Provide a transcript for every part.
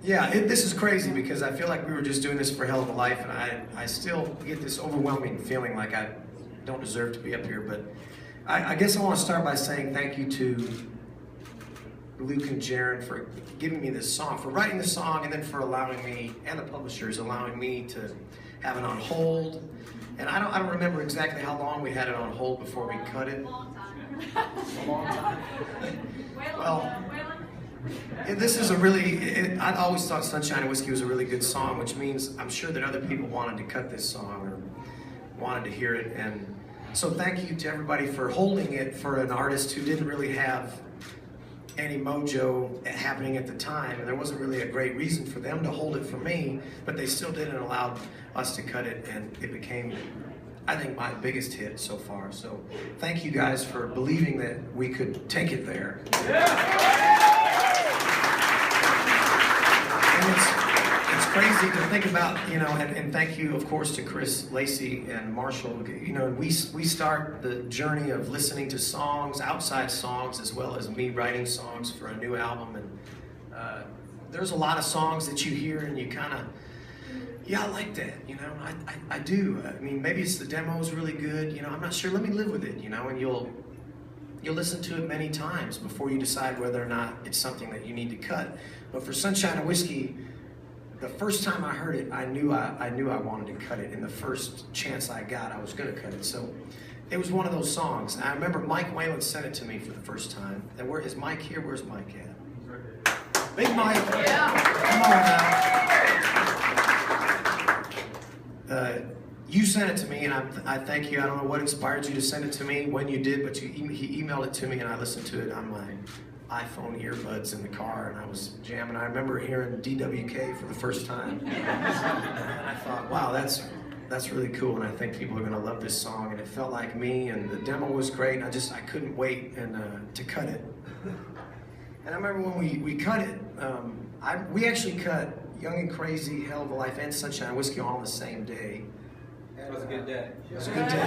Yeah, this is crazy because I feel like we were just doing this for Hell of a Life, and I still get this overwhelming feeling like I don't deserve to be up here. But I guess I want to start by saying thank you to Luke and Jaron for giving me this song, for writing the song, and then for allowing me, and the publishers, allowing me to have it on hold. And I don't remember exactly how long we had it on hold before we cut it. A long time. Well, this is a really, I always thought Sunshine and Whiskey was a really good song, which means I'm sure that other people wanted to cut this song or wanted to hear it. And so thank you to everybody for holding it for an artist who didn't really have any mojo happening at the time. And there wasn't really a great reason for them to hold it for me, but they still did and allowed us to cut it, and it became, I think, my biggest hit so far. So thank you guys for believing that we could take it there. And it's crazy to think about, you know, and thank you, of course, to Chris, Lacey, and Marshall. You know, we start the journey of listening to songs, outside songs, as well as me writing songs for a new album. And there's a lot of songs that you hear and you kind of, yeah, I like that, you know, I do. I mean, maybe it's the demo's really good, you know, I'm not sure, let me live with it, you know, and you'll listen to it many times before you decide whether or not it's something that you need to cut. But for Sunshine and Whiskey, the first time I heard it, I knew I wanted to cut it, and the first chance I got, I was going to cut it. So it was one of those songs. I remember Mike Whalen sent it to me for the first time. And where is Mike here? Where's Mike at? Big Mike. Yeah. Come on now. You sent it to me, and I thank you. I don't know what inspired you to send it to me, when you did, but he emailed it to me, and I listened to it on my iPhone earbuds in the car, and I was jamming. I remember hearing DWK for the first time, and I thought, wow, that's really cool, and I think people are going to love this song. And it felt like me, and the demo was great, and I couldn't wait to cut it. And I remember when we cut it, we actually cut Young and Crazy, Hell of a Life, and Sunshine and Whiskey all on the same day. It was a good day. It was a good day.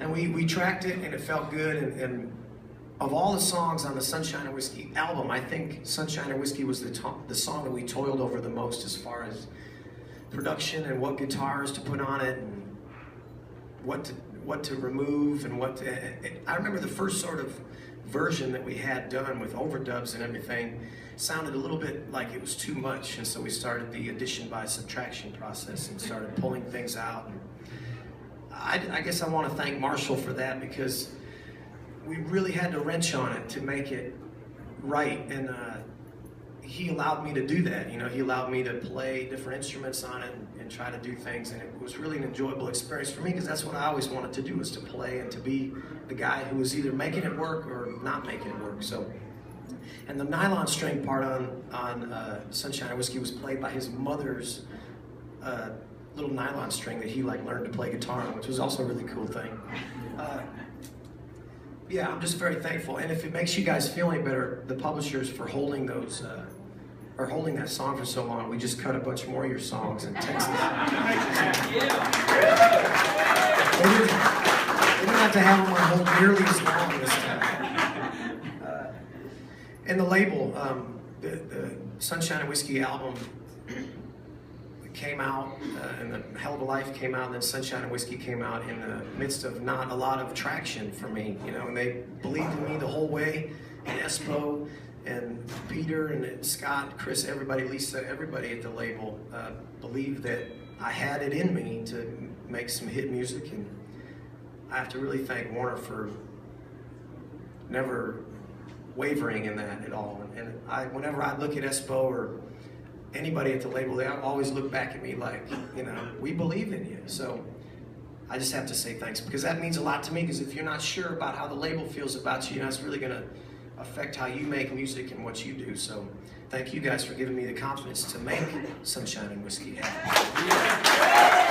And we tracked it, and it felt good. And of all the songs on the Sunshine and Whiskey album, I think Sunshine and Whiskey was the song that we toiled over the most as far as production and what guitars to put on it and what to remove and what to. I remember the first sort of version that we had done with overdubs and everything sounded a little bit like it was too much, and so we started the addition by subtraction process and started pulling things out. And I guess I want to thank Marshall for that, because we really had to wrench on it to make it right, and he allowed me to do that. You know, he allowed me to play different instruments on it and try to do things, and it was really an enjoyable experience for me, because that's what I always wanted to do, was to play and to be the guy who was either making it work or not making it work. So, and the nylon string part on Sunshine and Whiskey was played by his mother's little nylon string that he learned to play guitar on, which was also a really cool thing. Yeah, I'm just very thankful. And if it makes you guys feel any better, the publishers for holding those, or holding that song for so long, we just cut a bunch more of your songs in Texas. They didn't have to have them on hold nearly as long this time. And the label, the Sunshine and Whiskey album came out, and the Hell of a Life came out, and then Sunshine and Whiskey came out in the midst of not a lot of traction for me, you know, and they believed in me the whole way, and Espo, and Peter, and Scott, Chris, everybody, Lisa, everybody at the label believed that I had it in me to make some hit music, and I have to really thank Warner for never wavering in that at all. And whenever I look at Espo or anybody at the label, they always look back at me like, you know, we believe in you. So I just have to say thanks, because that means a lot to me, because if you're not sure about how the label feels about you, you know, it's really going to affect how you make music and what you do. So thank you guys for giving me the confidence to make Sunshine and Whiskey happen.